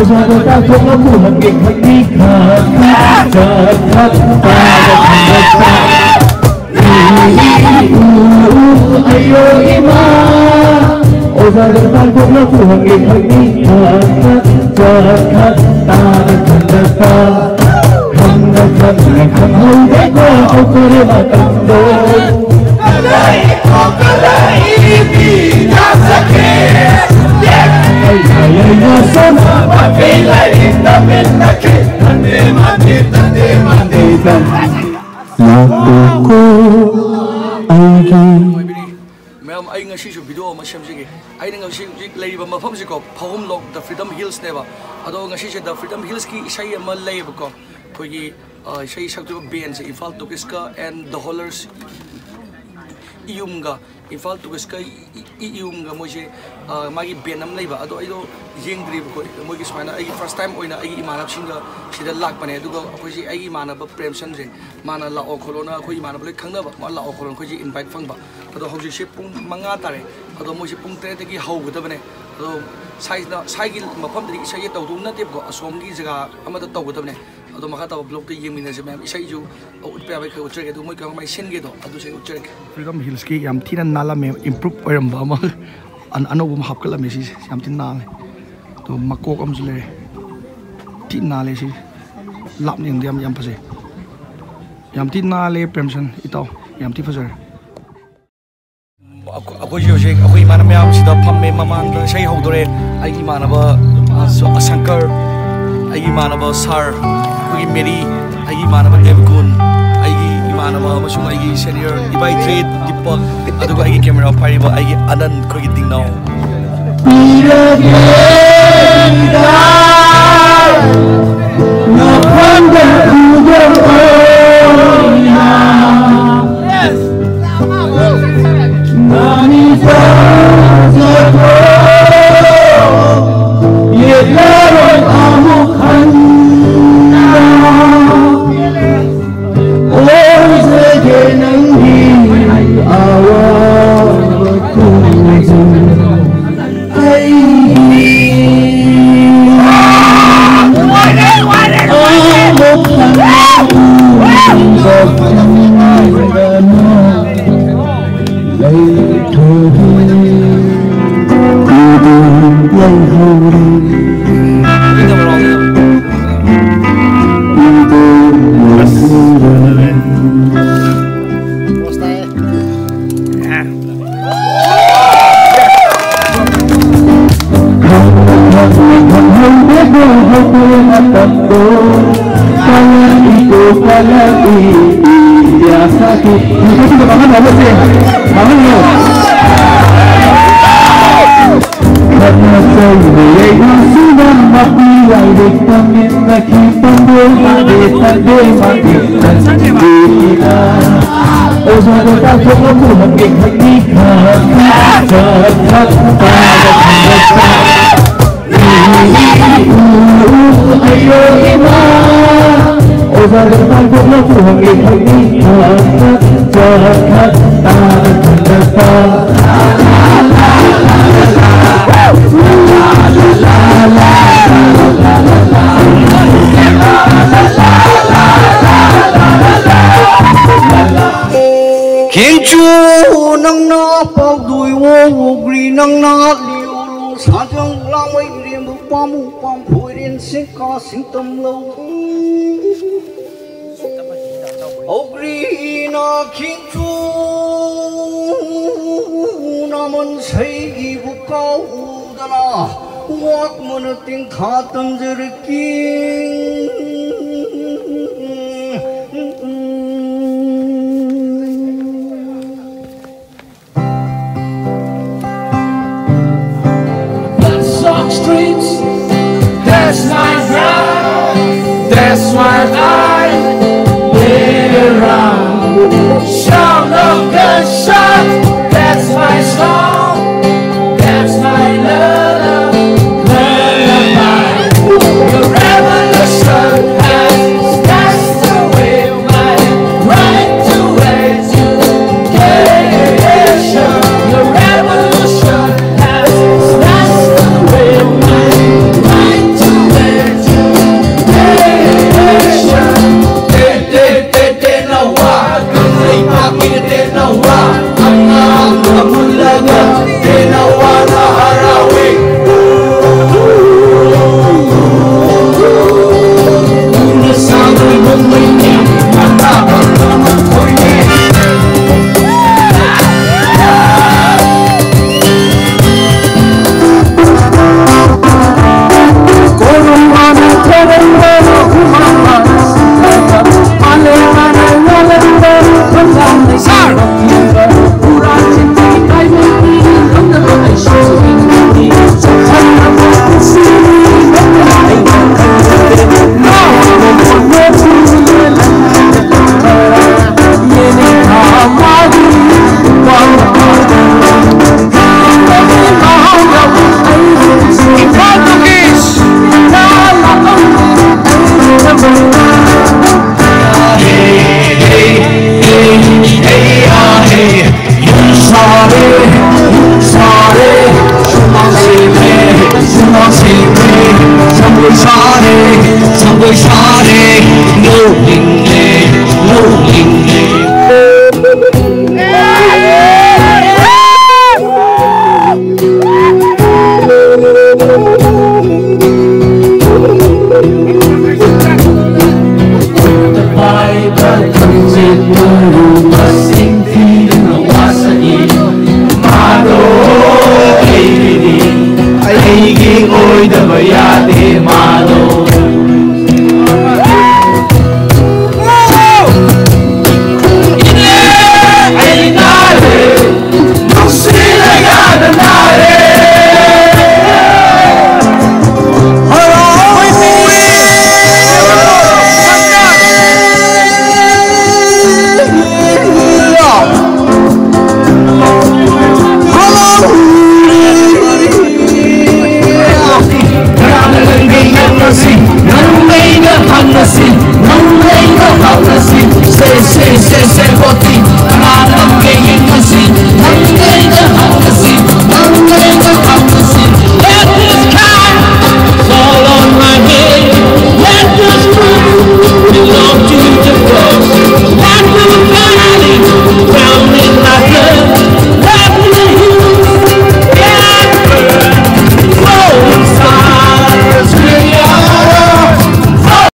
Osago ta không có phù hợp nghịch hành đi khát chợt khát ta đã thành đất ayo ima Osago ta không có phù hợp nghịch hành đi khát chợt khát ta đã thành đất không đã khát ngày không hối ghét qua ông cô đi mà tầm đôi Kadai ini sakit Ayah nasam Apabila indah menakit Tande mandi Lakuku Aigi Ma'am, ay nga siya video ma siyam sige. Ay nga siya lay ba mafam si ko Phawum Lok the Freedom Hills ne ba. Ado nga siya the Freedom Hills ki isay ma lay ba ko. Kogi isay sakto band sa Ifal Tukiska and the Hollers Iyumga Ifal Tukiska Iyumga mo siya magi band am lay ba. Ado ayo yeng drib ko mo gi sumana ay first time oina ay imanap singa sida lag pa ne adugo ko si ay imanap prem san je mana la o corona ko imanap le khangna ba ma la o corona ko ji invite phang ba ado hauji se pung manga tare ado mo si pung tre te gi hau gda bane ado size na sai gi mafam dri sai taw dum na te ko asom gi jaga amada taw gda bane ado maka taw blog te yemi na se mem sai ju utpe ba ko tre do mo ka mai sen ge do ado se utre Freedom Hills ki yam thina nala me improve oram ba ma an anobum hap kala me si yam tin na to makok am jule tin na le si lap ning diam yam phase yam tin na le premsan itaw yam ti phase ako jose ako imana me am sida phamme mamang sei hodore ai imana ba Shankar ai imana ba Sar ko meri ai imana ba Devgun ai imana ba masung ai senior ibai trade dipak adugo ai camera pari ba ai Anand ko giting now Osago ta không có phù hợp nghịch hành đi khát chợt khát ta đã thành đất ayo ima Osago ta không có phù hợp nghịch hành đi khát chợt khát ta đã thành đất Khiến chú nâng nó bao đuôi vô vô ghi nâng nó liều xa chân la mấy riêng bước ba mũ bóng phôi đến sinh ca sinh tâm lâu ô ghi nó khiến chú nó mình xây ghi vô cao đà la hoặc mình tiếng khá tâm dư kinh Streets, that's my drive, that's why I live around. Shout of the shot, that's my song, that's my love, lullaby. The revolution has snatched away my right to education. The revolution has snatched away my right to ngôi xa đê ngô hình lệ ngô hình lệ